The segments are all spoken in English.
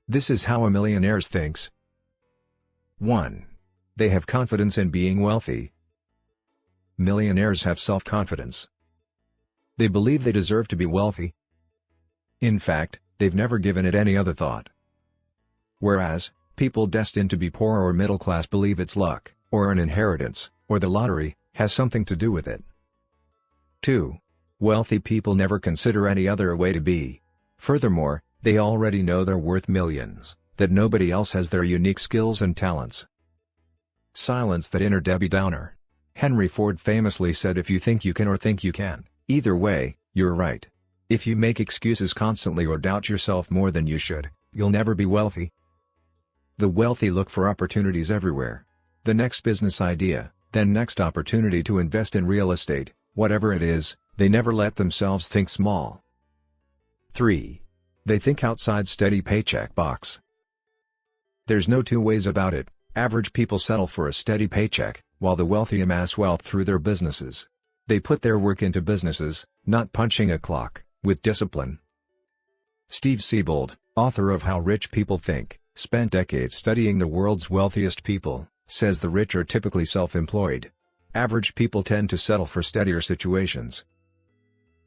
This is how a millionaire thinks. 1. They have confidence in being wealthy. Millionaires have self-confidence. They believe they deserve to be wealthy. In fact, they've never given it any other thought. Whereas, people destined to be poor or middle class believe it's luck, or an inheritance, or the lottery, has something to do with it. 2. Wealthy people never consider any other way to be. Furthermore, they already know they're worth millions, that nobody else has their unique skills and talents. Silence that inner Debbie Downer. Henry Ford famously said, if you think you can or think you can, either way, you're right. If you make excuses constantly or doubt yourself more than you should, you'll never be wealthy. The wealthy look for opportunities everywhere. The next business idea, then next opportunity to invest in real estate, whatever it is, they never let themselves think small. 3. They think outside steady paycheck box. There's no two ways about it. Average people settle for a steady paycheck, while the wealthy amass wealth through their businesses. They put their work into businesses, not punching a clock, with discipline. Steve Siebold, author of How Rich People Think, spent decades studying the world's wealthiest people, says the rich are typically self-employed. Average people tend to settle for steadier situations.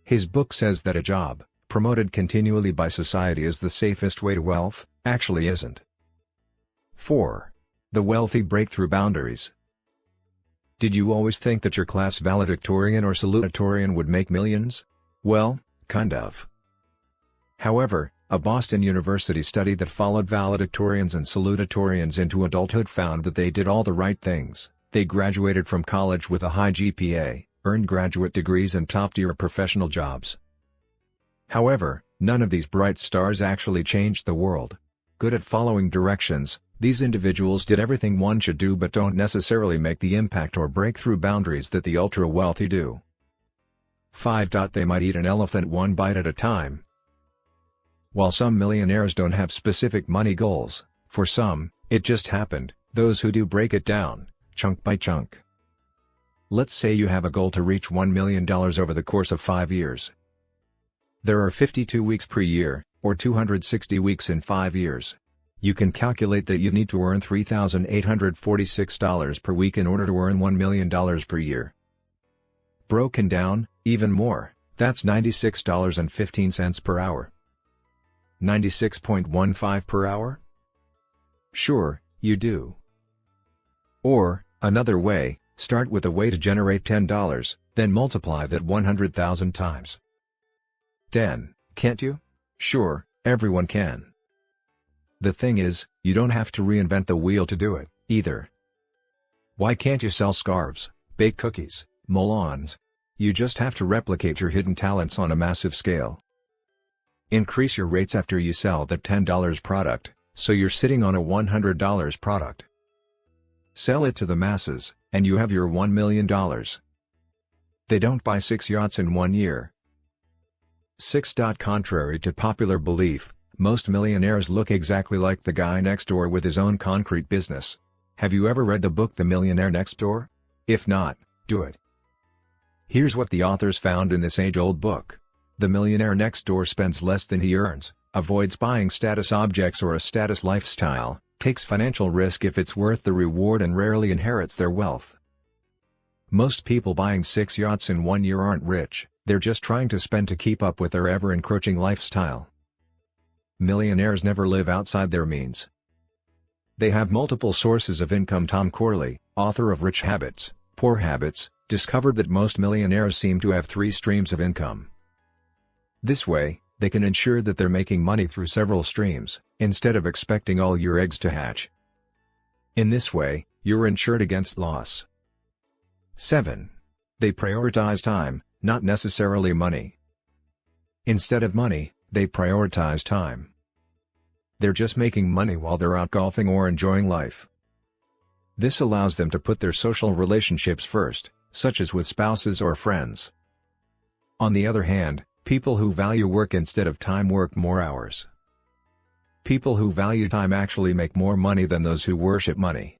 His book says that a job, promoted continually by society is the safest way to wealth, actually isn't. 4. The wealthy break through boundaries. Did you always think that your class valedictorian or salutatorian would make millions? Well, kind of. However, a Boston University study that followed valedictorians and salutatorians into adulthood found that they did all the right things. They graduated from college with a high GPA, earned graduate degrees and top-tier professional jobs. However, none of these bright stars actually changed the world. Good at following directions, these individuals did everything one should do but don't necessarily make the impact or break through boundaries that the ultra-wealthy do. 5. They might eat an elephant one bite at a time. While some millionaires don't have specific money goals, for some, it just happened, those who do break it down, chunk by chunk. Let's say you have a goal to reach $1 million over the course of 5 years. There are 52 weeks per year, or 260 weeks in 5 years. You can calculate that you need to earn $3,846 per week in order to earn $1 million per year. Broken down, even more, that's $96.15 per hour. 96.15 per hour? Sure, you do. Or, another way, start with a way to generate $10, then multiply that 100,000 times. 10, can't you? Sure, everyone can. The thing is, you don't have to reinvent the wheel to do it, either. Why can't you sell scarves, bake cookies, mow lawns? You just have to replicate your hidden talents on a massive scale. Increase your rates after you sell that $10 product, so you're sitting on a $100 product. Sell it to the masses, and you have your $1 million. They don't buy 6 yachts in 1 year. 6. Contrary to popular belief, most millionaires look exactly like the guy next door with his own concrete business. Have you ever read the book The Millionaire Next Door? If not, do it. Here's what the authors found in this age-old book. The millionaire next door spends less than he earns, avoids buying status objects or a status lifestyle, takes financial risk if it's worth the reward and rarely inherits their wealth. Most people buying 6 yachts in 1 year aren't rich, they're just trying to spend to keep up with their ever-encroaching lifestyle. Millionaires never live outside their means. They have multiple sources of income. Tom Corley, author of Rich Habits, Poor Habits, discovered that most millionaires seem to have 3 streams of income. This way, they can ensure that they're making money through several streams, instead of expecting all your eggs to hatch. In this way, you're insured against loss. 7. They prioritize time, not necessarily money. Instead of money, they prioritize time. They're just making money while they're out golfing or enjoying life. This allows them to put their social relationships first, such as with spouses or friends. On the other hand, people who value work instead of time work more hours. People who value time actually make more money than those who worship money.